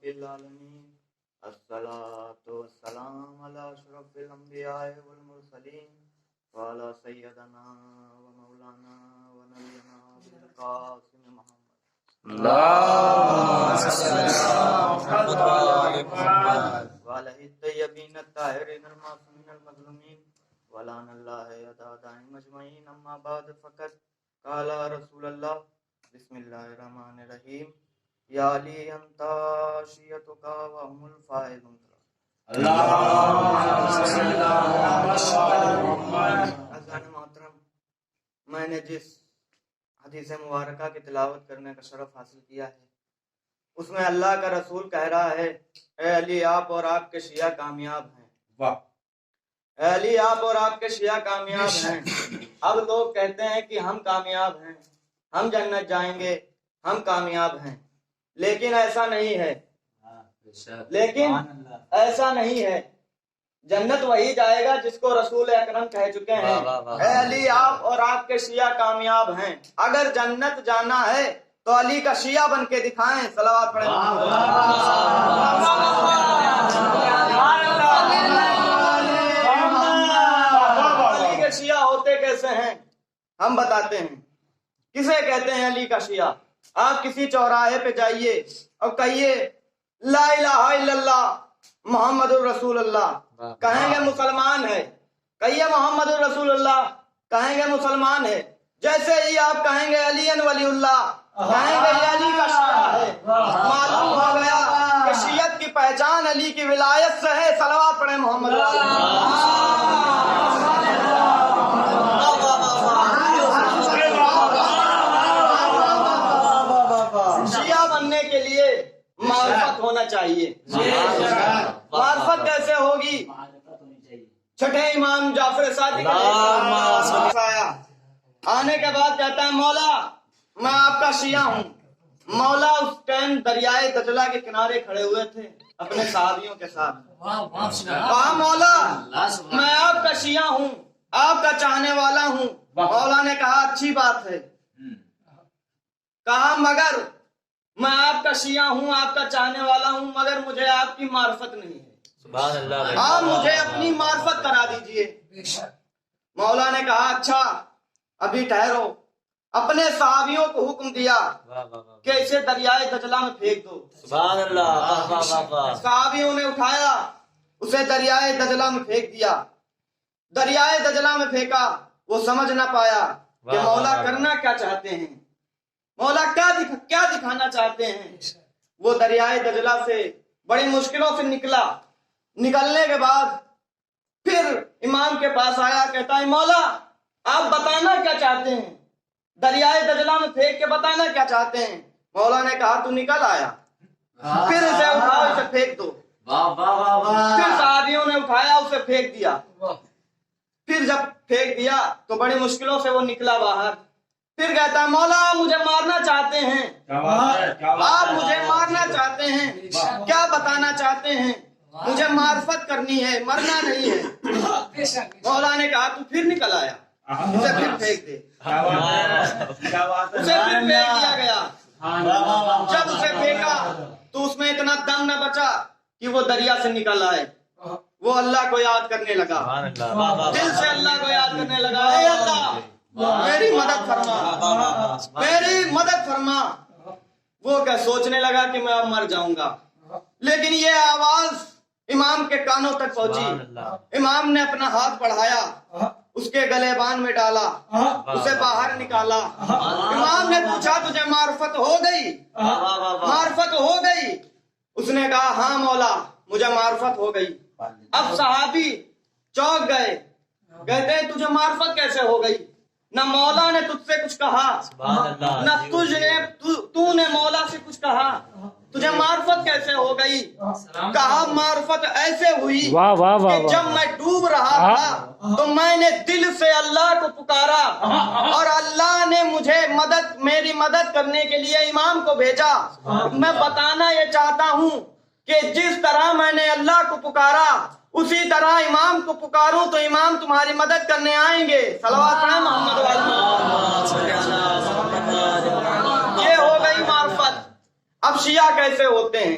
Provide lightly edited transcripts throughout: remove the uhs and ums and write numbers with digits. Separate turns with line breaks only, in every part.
العالمین الصلاۃ والسلام علی اشرف الانبیاء والمرسلین وعلی سیدنا و مولانا و نبینا بالقاسم محمد
اللهم صل على محمد
وعلى الطیبین الطاہرین المعصومین المظلومین ولعن اللہ اعداءهم اجمعین. اما بعد فقط قال رسول اللہ بسم اللہ الرحمن الرحیم یا علی انت شیعتک وهم الفائزون.
اللهم صل على محمد.
حضرات محترم، میں نے جس حدیث مبارکہ کی تلاوت کرنے کا شرف حاصل کیا ہے اس میں اللہ کا رسول کہہ رہا ہے اے علی آپ اور آپ کے شیعہ کامیاب ہیں.
واہ.
اے علی آپ اور آپ کے شیعہ کامیاب ہیں. اب لوگ کہتے ہیں کہ ہم کامیاب ہیں، ہم جنت جائیں گے، ہم کامیاب ہیں، لیکن ایسا نہیں ہے. لیکن ایسا نہیں ہے. جنت وہی جائے گا جس کو رسول اکرم کہہ چکے ہیں اے علی آپ اور آپ کے شیعہ کامیاب ہیں. اگر جنت جانا ہے تو علی کا شیعہ بن کے دکھائیں. صلوات پڑھیں. علی کے شیعہ ہوتے کیسے ہیں ہم بتاتے ہیں. کسے کہتے ہیں علی کا شیعہ؟ آپ کسی چوراہے پہ جائیے اور کہیے لا الہ الا اللہ محمد الرسول اللہ، کہیں گے مسلمان ہے. کہیے محمد الرسول اللہ، کہیں گے مسلمان ہے. جیسے ہی آپ کہیں گے علی ولی اللہ، کہیں گے یہ علی کا شیعہ ہے. معلوم ہو گیا کہ شیعت کی پہچان علی کی ولایت سے ہے. صلوات پڑھیں محمد رسول اللہ. شیعہ بننے کے لیے معرفت ہونا چاہیے. معرفت کیسے ہوگی؟ چھٹے امام جعفر صادق آیا، آنے کے بعد کہتا ہے مولا میں آپ کا شیعہ ہوں. مولا اس ٹائم دریائے دجلہ کے کنارے کھڑے ہوئے تھے اپنے صحابیوں کے ساتھ. کہا مولا میں آپ کا شیعہ ہوں، آپ کا چاہنے والا ہوں. مولا نے کہا اچھی بات ہے. کہا مگر میں آپ کا شیعہ ہوں، آپ کا چاہنے والا ہوں، مگر مجھے آپ کی معرفت نہیں ہے. آپ مجھے اپنی معرفت کرا دیجئے. مولا نے کہا اچھا ابھی ٹھہرو. اپنے صحابیوں کو حکم دیا کہ اسے دریائے دجلہ میں پھینک دو. صحابیوں نے اٹھایا، اسے دریائے دجلہ میں پھینک دیا. دریائے دجلہ میں پھینکا. وہ سمجھ نہ پایا کہ مولا کرنا کیا چاہتے ہیں، مولا کیا دکھانا چاہتے ہیں. وہ دریائے دجلہ سے بڑی مشکلوں سے نکلا. نکلنے کے بعد پھر امام کے پاس آیا، کہتا ہے مولا آپ بتانا کیا چاہتے ہیں، دریائے دجلہ میں پھینک کے بتانا کیا چاہتے ہیں. مولا نے کہا تو نکل آیا، پھر اسے اٹھاؤ، اسے پھینک دو. پھر صحابیوں نے اٹھایا، اسے پھینک دیا. پھر جب پھینک دیا تو بڑی مشکلوں سے وہ نکلا باہر. پھر کہتا ہے مولا مجھے مارنا چاہتے ہیں، آپ مجھے مارنا چاہتے ہیں، کیا بتانا چاہتے ہیں؟ مجھے معرفت کرنی ہے، مرنا نہیں ہے. مولا نے کہا تو پھر نکل آیا، اسے پھر پھینک دے. اسے پھر پھینک دیا گیا. جب اسے پھینکا تو اس میں اتنا دم نہ بچا کہ وہ دریا سے نکل آئے. وہ اللہ کو یاد کرنے لگا، دل سے اللہ کو یاد کرنے لگا. اے اللہ میری مدد فرما، میری مدد فرما. وہ کیا سوچنے لگا کہ میں اب مر جاؤں گا، لیکن یہ آواز امام کے کانوں تک پہنچی. امام نے اپنا ہاتھ بڑھایا، اس کے گلے بان میں ڈالا، اسے باہر نکالا. امام نے پوچھا تجھے معرفت ہو گئی؟ معرفت ہو گئی؟ اس نے کہا ہاں مولا مجھے معرفت ہو گئی. اب صحابی چونک گئے، کہتے ہیں تجھے معرفت کیسے ہو گئی؟ نہ مولا نے تجھ سے کچھ کہا، نہ تو نے مولا سے کچھ کہا، تجھے معرفت کیسے ہو گئی؟ کہا معرفت ایسے ہوئی کہ جب میں ڈوب رہا تھا تو میں نے دل سے اللہ کو پکارا اور اللہ نے مجھے میری مدد کرنے کے لیے امام کو بھیجا. میں بتانا یہ چاہتا ہوں کہ جس طرح میں نے اللہ کو پکارا اسی طرح امام کو پکاروں تو امام تمہاری مدد کرنے آئیں گے. صلوات پڑھیں محمد والی. یہ ہو گئی معرفت. اب شیعہ کیسے ہوتے ہیں؟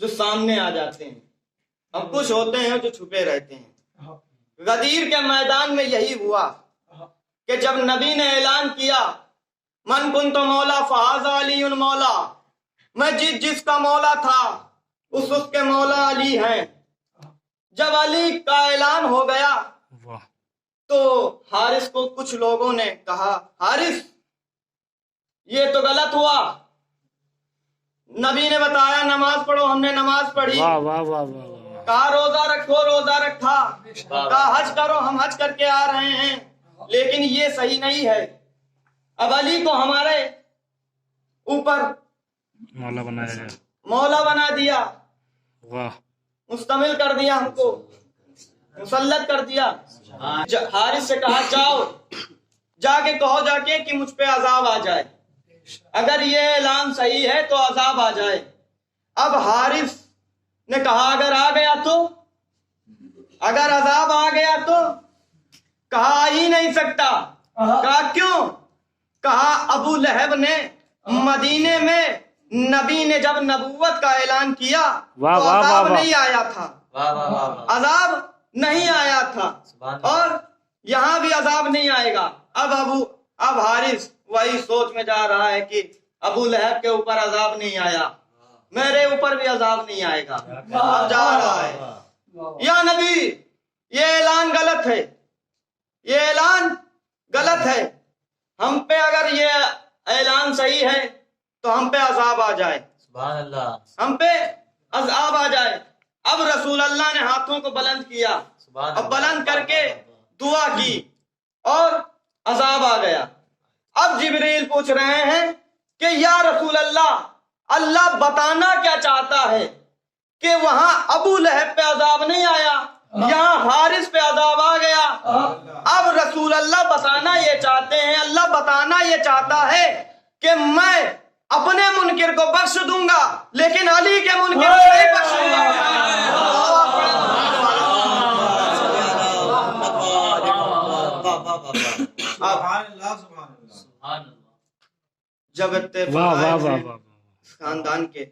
جو سامنے آ جاتے ہیں اور کچھ ہوتے ہیں جو چھپے رہتے ہیں۔ غدیر کے میدان میں یہی ہوا کہ جب نبی نے اعلان کیا من کنت مولا فہذا علی مولا، میں جس کا مولا تھا اس کے مولا علی ہیں۔ جب علی کا اعلان ہو گیا تو حارث کو کچھ لوگوں نے کہا حارث یہ تو غلط ہوا، نبی نے بتایا نماز پڑھو، ہم نے نماز پڑھی، کہا روزہ رکھو، روزہ رکھا، کہا حج کرو، ہم حج کر کے آ رہے ہیں، لیکن یہ صحیح نہیں ہے۔ اب علی کو ہمارے اوپر مولا بنا دیا، مستمل کر دیا، ہم کو مسلط کر دیا۔ حارث سے کہا جاؤ، جا کے کہو جا کے کہ مجھ پہ عذاب آ جائے، اگر یہ اعلان صحیح ہے تو عذاب آ جائے۔ اب حارث نے کہا اگر آ گیا تو، اگر عذاب آ گیا تو، کہا آ ہی نہیں سکتا۔ کہا کیوں؟ کہا ابو لہب نے مدینے میں نبی نے جب نبوت کا اعلان کیا تو عذاب نہیں آیا تھا، عذاب نہیں آیا تھا، اور یہاں بھی عذاب نہیں آئے گا۔ اب حارث وہی سوچ میں جا رہا ہے کہ ابو لہب کے اوپر عذاب نہیں آیا، میرے اوپر بھی عذاب نہیں آئے گا۔ اب جا رہا ہے یا نبی یہ اعلان غلط ہے، یہ اعلان غلط ہے، ہم پہ اگر یہ اعلان صحیح ہے تو ہم پہ عذاب آ جائے،
سبحان اللہ،
ہم پہ عذاب آ جائے۔ اب رسول اللہ نے ہاتھوں کو بلند کیا اور بلند کر کے دعا کی اور عذاب آ گیا۔ اب جبریل پوچھ رہے ہیں کہ یا رسول اللہ، اللہ بتانا کیا چاہتا ہے کہ وہاں ابو لہب پہ عذاب نہیں آیا، یہاں حارث پہ عذاب آ گیا۔ اب رسول اللہ بتانا یہ چاہتے ہیں، اللہ بتانا یہ چاہتا ہے کہ میں اپنے منکر کو بخش دوں گا لیکن علی کے منکر کو نہیں بخشوں گا۔ جب اتفاق خاندان کے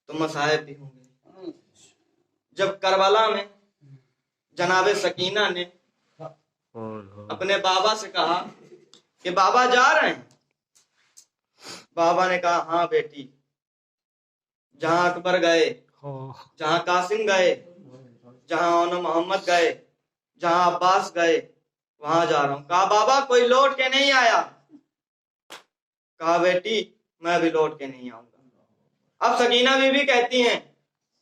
تو مصائب بھی ہوں گے۔ جب کربلا میں جناب سکینہ نے اپنے بابا سے کہا کہ بابا جا رہے ہیں، بابا نے کہا ہاں بیٹی، جہاں اکبر گئے، جہاں قاسم گئے، جہاں اون محمد گئے، جہاں عباس گئے، وہاں جا رہا ہوں۔ کہا بابا کوئی لوٹ کے نہیں آیا؟ کہا بیٹی میں بھی لوٹ کے نہیں آؤں گا۔ اب سکینہ بی بی کہتی ہیں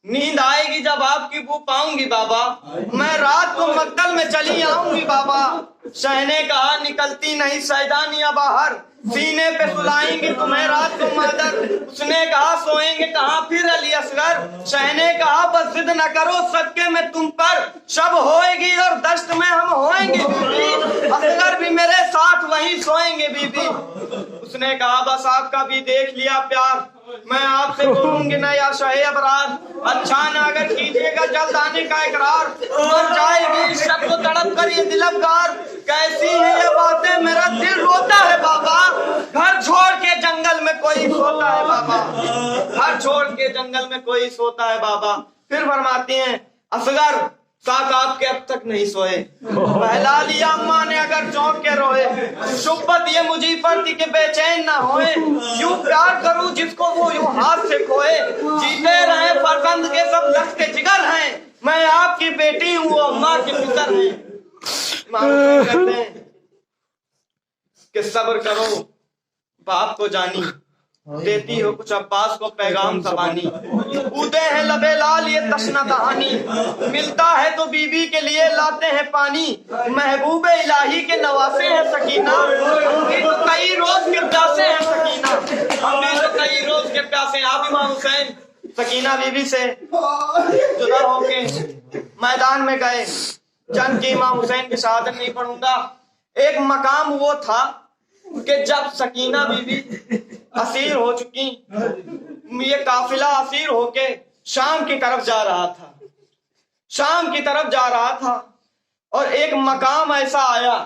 نیند آئے گی جب آپ کی بو پاؤں گی بابا، میں رات کو مقتل میں چلی آؤں گی بابا۔ شہ نے کہا نکلتی نہیں سیدانیاں باہر، سینے پہ سلائیں گی تمہیں رات کو مادر۔ اس نے کہا سوئیں گے کہاں پھر علی اصغر؟ شہ نے کہا بس ضد نہ کرو صدقے میں تم پر، شب ہوئے گی اور دشت میں ہم ہوئیں گے بی بی، اصغر بھی میرے ساتھ وہیں سوئیں گے بی بی۔ اس نے کہا بس آپ کا بھی دیکھ لیا پیار، میں آپ سے بولوں گی نہ یا شاہ ابرار، اچھا نہ اگر کیجیے گا جلد آنے کا اقرار، مر جائے گی شب کو تڑپ کر یہ دل افگار۔ کیسی ہیں یہ باتیں میرا دل روتا ہے بابا، گھر چھوڑ کے جنگل میں کوئی سوتا ہے بابا، گھر چھوڑ کے جنگل میں کوئی سوتا ہے بابا۔ پھر فرماتی ہیں اصغر ساتھ آپ کے اب تک نہیں سوئے، بہلا لیا اماں نے اگر چونک کے روئے، شبت یہ مجھے پر تھی کہ بے چین نہ ہوئے، یوں پیار کروں جس کو وہ یوں ہاتھ سے کھوئے، جیتے رہے فرزند کے سب لخت کے جگر ہیں، میں آپ کی بیٹی ہوں وہ اماں کی فکر ہیں۔ امام کہتے ہیں کہ صبر کرو باپ کو جانی، دیتی ہو کچھ عباس کو پیغام زبانی، اودے ہیں لبے لال یہ تشنہ دہانی، ملتا ہے تو بی بی کے لیے لاتے ہیں پانی، محبوب الہی کے نواسے ہیں سکینہ، ہم بھی تو کئی روز کے پیاسے ہیں سکینہ، ہم بھی تو کئی روز کے پیاسے ہیں۔ آپ امام حسین سکینہ بی بی سے جدا ہو کے میدان میں گئے، جنگ کی امام حسین کی شہادت نہیں پڑھوں گا۔ ایک مقام وہ تھا کہ جب سکینہ بی بی اسیر ہو چکی، یہ قافلہ اسیر ہو کے شام کی طرف جا رہا تھا، شام کی طرف جا رہا تھا، اور ایک مقام ایسا آیا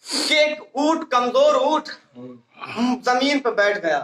کہ ایک اونٹ، کمزور اونٹ زمین پہ بیٹھ گیا۔